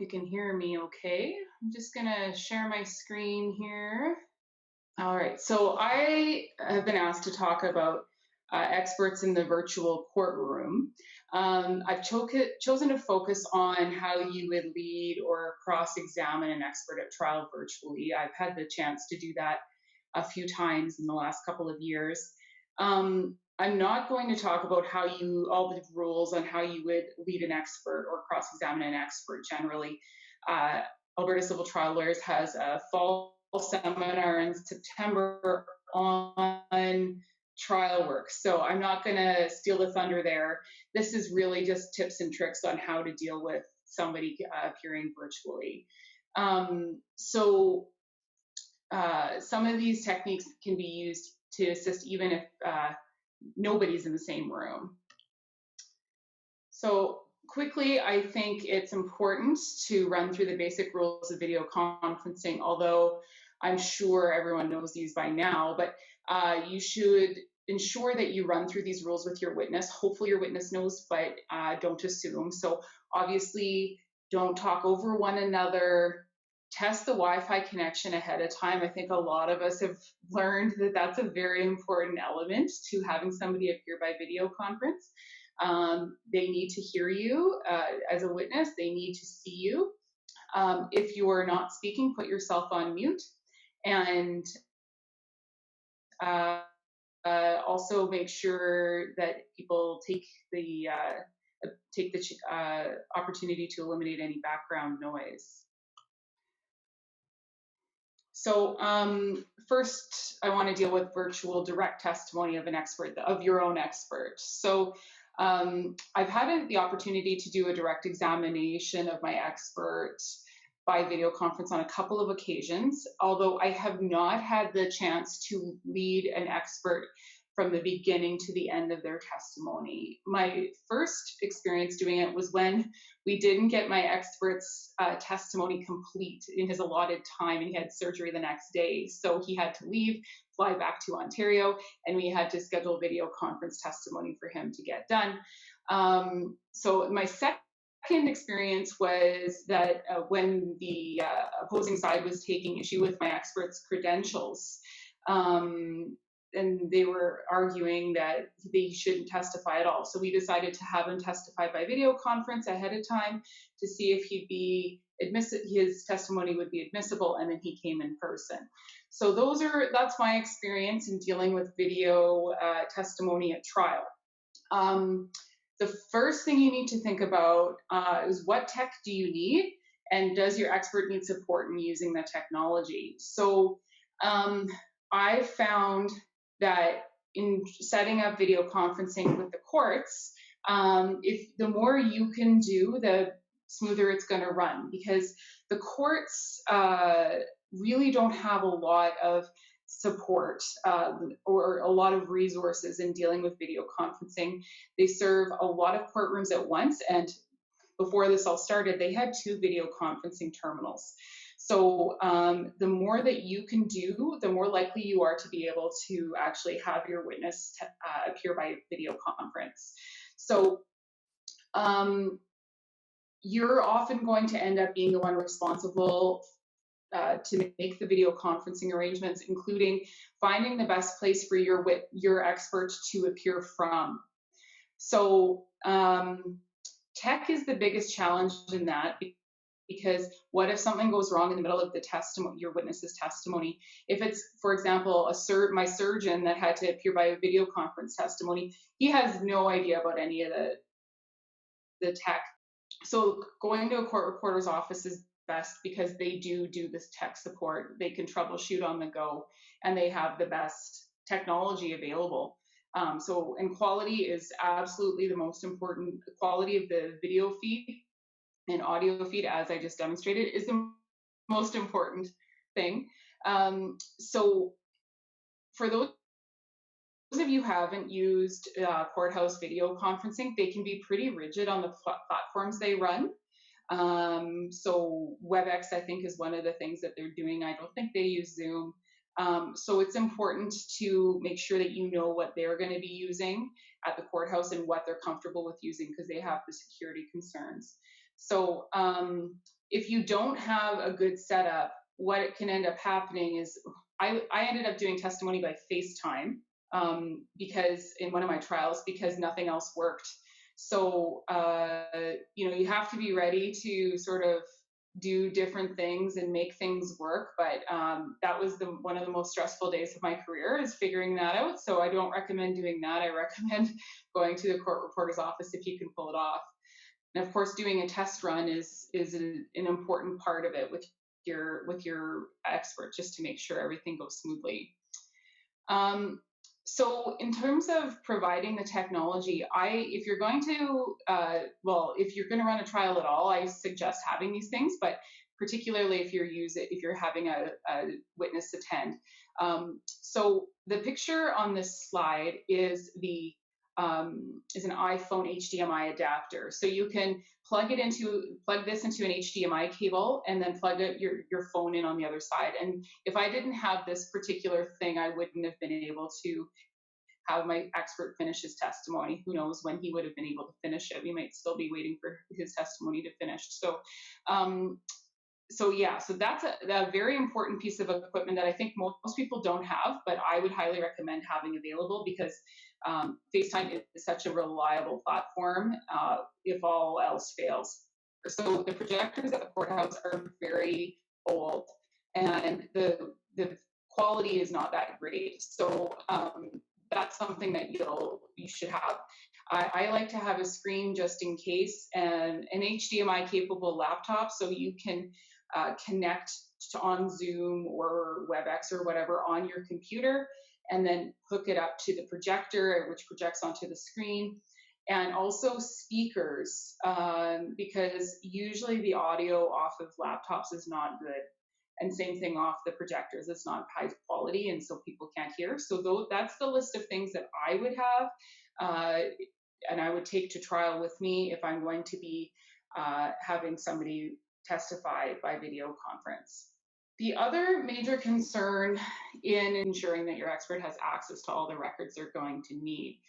you can hear me okay. I'm just gonna share my screen here. All right, so I have been asked to talk about experts in the virtual courtroom. I've chosen to focus on how you would lead or cross-examine an expert at trial virtually. I've had the chance to do that a few times in the last couple of years. I'm not going to talk about all the rules on how you would lead an expert or cross-examine an expert generally. Uh, Alberta Civil Trial Lawyers has a fall seminar in September on trial work. So I'm not going to steal the thunder there. This is really just tips and tricks on how to deal with somebody appearing virtually. Some of these techniques can be used to assist even if nobody's in the same room. So quickly, I think it's important to run through the basic rules of video conferencing, although I'm sure everyone knows these by now, but you should ensure that you run through these rules with your witness. Hopefully your witness knows, but don't assume. So obviously, don't talk over one another. Test the Wi-Fi connection ahead of time. I think a lot of us have learned that that's a very important element to having somebody appear by video conference. They need to hear you as a witness. They need to see you. If you're not speaking, put yourself on mute. And also make sure that people take the opportunity to eliminate any background noise. So first, I want to deal with virtual direct testimony of an expert, of your own expert. So I've had the opportunity to do a direct examination of my expert by video conference on a couple of occasions, although I have not had the chance to lead an expert from the beginning to the end of their testimony. My first experience doing it was when we didn't get my expert's testimony complete in his allotted time, and he had surgery the next day. So he had to leave, fly back to Ontario, and we had to schedule video conference testimony for him to get done. So my second experience was that when the opposing side was taking issue with my expert's credentials, and they were arguing that they shouldn't testify at all. So we decided to have him testify by video conference ahead of time to see if his testimony would be admissible, and then he came in person. So that's my experience in dealing with video testimony at trial. The first thing you need to think about is what tech do you need, and does your expert need support in using the technology? So I found that in setting up video conferencing with the courts, if the more you can do, the smoother it's going to run, because the courts really don't have a lot of support or a lot of resources in dealing with video conferencing. They serve a lot of courtrooms at once, and before this all started, they had 2 video conferencing terminals. So the more that you can do, the more likely you are to be able to actually have your witness appear by video conference. So you're often going to end up being the one responsible to make the video conferencing arrangements, including finding the best place for your expert to appear from. So tech is the biggest challenge in that, because what if something goes wrong in the middle of the testimony, your witness's testimony? If it's, for example, my surgeon that had to appear by a video conference testimony, he has no idea about any of the tech. So going to a court reporter's office is best, because they do this tech support. They can troubleshoot on the go, and they have the best technology available. And quality is absolutely the most important. The quality of the video feed and audio feed, as I just demonstrated, is the most important thing. So for those of you who haven't used courthouse video conferencing, they can be pretty rigid on the platforms they run. So WebEx, I think, is one of the things that they're doing. I don't think they use Zoom. So it's important to make sure that you know what they're going to be using at the courthouse and what they're comfortable with using, because they have the security concerns. So if you don't have a good setup, what it can end up happening is I ended up doing testimony by FaceTime because in one of my trials, because nothing else worked. So, you have to be ready to sort of do different things and make things work. But that was one of the most stressful days of my career, is figuring that out. So I don't recommend doing that. I recommend going to the court reporter's office if you can pull it off. And of course, doing a test run is an important part of it with your expert, just to make sure everything goes smoothly. So in terms of providing the technology, if you're going to run a trial at all, I suggest having these things, but particularly if you're having a witness attend. So the picture on this slide is an iPhone HDMI adapter. So you can plug this into an HDMI cable and then plug your phone in on the other side. And if I didn't have this particular thing, I wouldn't have been able to have my expert finish his testimony. Who knows when he would have been able to finish it? We might still be waiting for his testimony to finish. So that's a very important piece of equipment that I think most people don't have, but I would highly recommend having available, because FaceTime is such a reliable platform if all else fails. So the projectors at the courthouse are very old, and the quality is not that great. So that's something that you should have. I like to have a screen just in case, and an HDMI capable laptop, so you can connect on Zoom or WebEx or whatever on your computer, and then hook it up to the projector, which projects onto the screen. And also speakers, because usually the audio off of laptops is not good. And same thing off the projectors, it's not high quality, and so people can't hear. So that's the list of things that I would have, and I would take to trial with me if I'm going to be having somebody testify by video conference. The other major concern in ensuring that your expert has access to all the records they're going to need.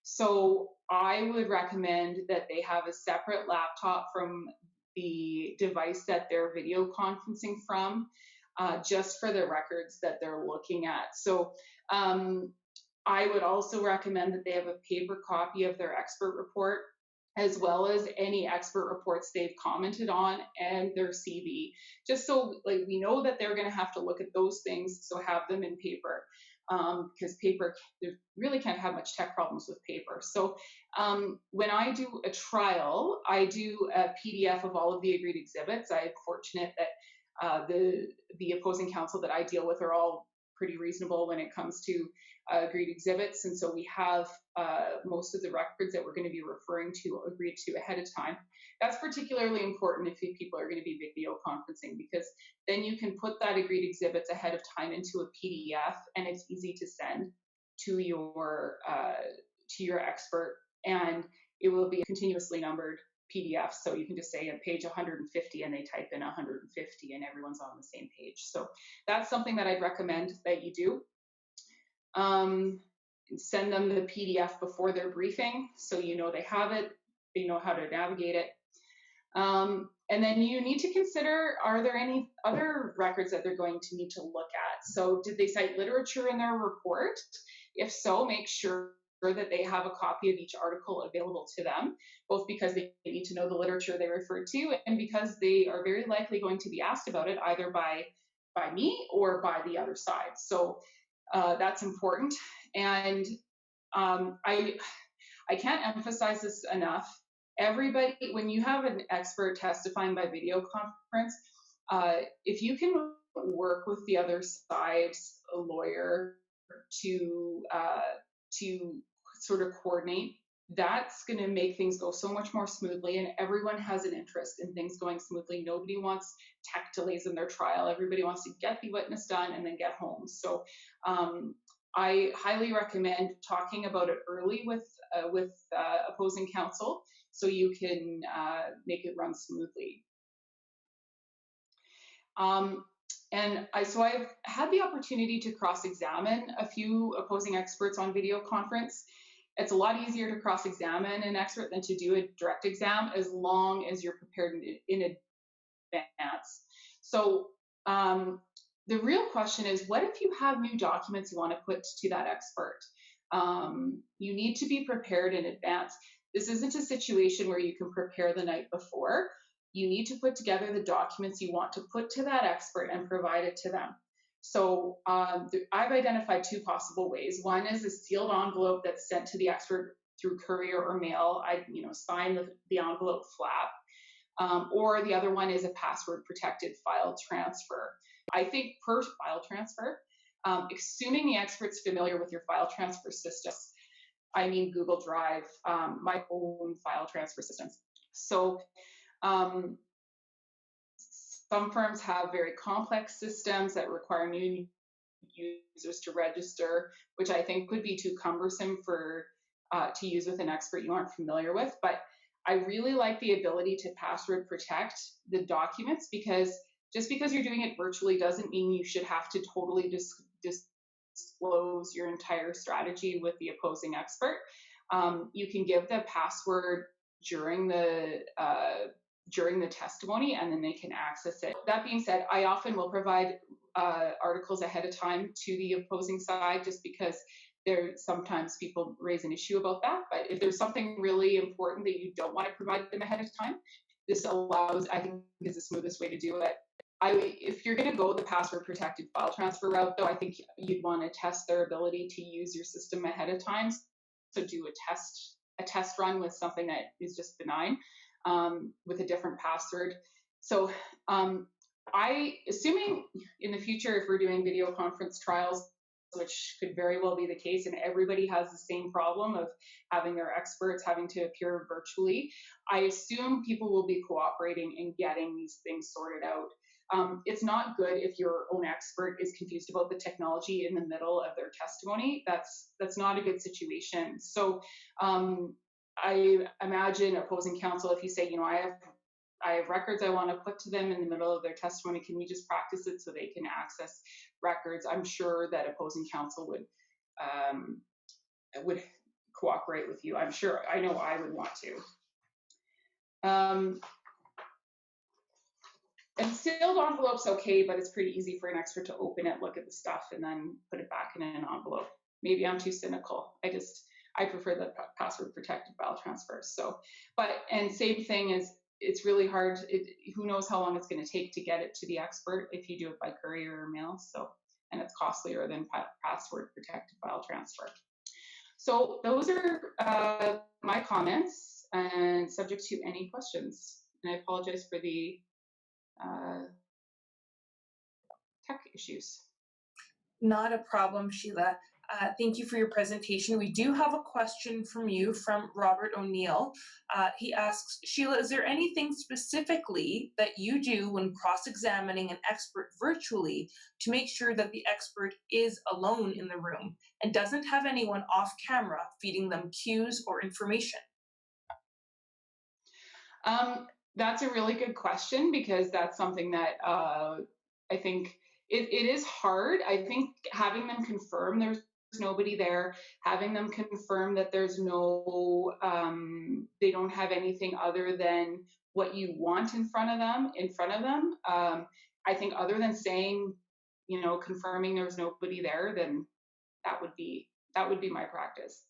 So I would recommend that they have a separate laptop from the device that they're video conferencing from, just for the records that they're looking at. So I would also recommend that they have a paper copy of their expert report, as well as any expert reports they've commented on, and their CV, just so we know that they're going to have to look at those things. So have them in paper, because paper, you really can't have much tech problems with paper. So when I do a trial, I do a PDF of all of the agreed exhibits. I'm fortunate that the opposing counsel that I deal with are all pretty reasonable when it comes to agreed exhibits, and so we have most of the records that we're going to be referring to agreed to ahead of time. That's particularly important if people are going to be video conferencing, because then you can put that agreed exhibits ahead of time into a PDF, and it's easy to send to your expert, and it will be a continuously numbered PDF. So you can just say at page 150, and they type in 150, and everyone's on the same page. So that's something that I'd recommend that you do. Send them the PDF before their briefing, so they have it, they know how to navigate it. And then you need to consider, are there any other records that they're going to need to look at? So did they cite literature in their report? If so, make sure that they have a copy of each article available to them, both because they need to know the literature they refer to, and because they are very likely going to be asked about it either by me or by the other side. So that's important. And I can't emphasize this enough. Everybody, when you have an expert testifying by video conference, if you can work with the other side's lawyer to sort of coordinate, that's going to make things go so much more smoothly, and everyone has an interest in things going smoothly. Nobody wants tech delays in their trial. Everybody wants to get the witness done and then get home. So I highly recommend talking about it early with opposing counsel, so you can make it run smoothly. So I've had the opportunity to cross-examine a few opposing experts on video conference. It's a lot easier to cross-examine an expert than to do a direct exam, as long as you're prepared in advance. So the real question is, what if you have new documents you want to put to that expert? You need to be prepared in advance. This isn't a situation where you can prepare the night before. You need to put together the documents you want to put to that expert and provide it to them. So I've identified two possible ways. One is a sealed envelope that's sent to the expert through courier or mail. I sign the envelope flap. Or the other one is a password protected file transfer. I think per file transfer, assuming the expert's familiar with your file transfer systems, I mean Google Drive, my own file transfer systems. So some firms have very complex systems that require new users to register, which I think would be too cumbersome for to use with an expert you aren't familiar with. But I really like the ability to password protect the documents, because just because you're doing it virtually doesn't mean you should have to totally disclose your entire strategy with the opposing expert. You can give the password during the testimony, and then they can access it. That being said, I often will provide articles ahead of time to the opposing side, just because sometimes people raise an issue about that. But if there's something really important that you don't want to provide them ahead of time, this allows, I think, is the smoothest way to do it. If you're going to go the password protected file transfer route, though, I think you'd want to test their ability to use your system ahead of time. So do a test run with something that is just benign, with a different password. So assuming in the future, if we're doing video conference trials, which could very well be the case, and everybody has the same problem of having their experts having to appear virtually, I assume people will be cooperating in getting these things sorted out. It's not good if your own expert is confused about the technology in the middle of their testimony. That's not a good situation. So I imagine opposing counsel, if you say, I have records I want to put to them in the middle of their testimony, can we just practice it so they can access records? I'm sure that opposing counsel would cooperate with you. I know I would want to. And sealed envelope's okay, but it's pretty easy for an expert to open it, look at the stuff, and then put it back in an envelope. Maybe I'm too cynical. I prefer the password protected file transfer. So, and same thing is, it's really hard. Who knows how long it's going to take to get it to the expert if you do it by courier or mail. So, and it's costlier than password protected file transfer. So those are my comments, and subject to any questions. And I apologize for the tech issues. Not a problem, Sheila. Thank you for your presentation. We do have a question from Robert O'Neill. He asks, Sheila, is there anything specifically that you do when cross-examining an expert virtually to make sure that the expert is alone in the room and doesn't have anyone off camera feeding them cues or information? That's a really good question, because that's something that I think it is hard. I think having them confirm there's nobody there, having them confirm that there's they don't have anything other than what you want in front of them. I think other than saying, confirming there's nobody there, then that would be my practice.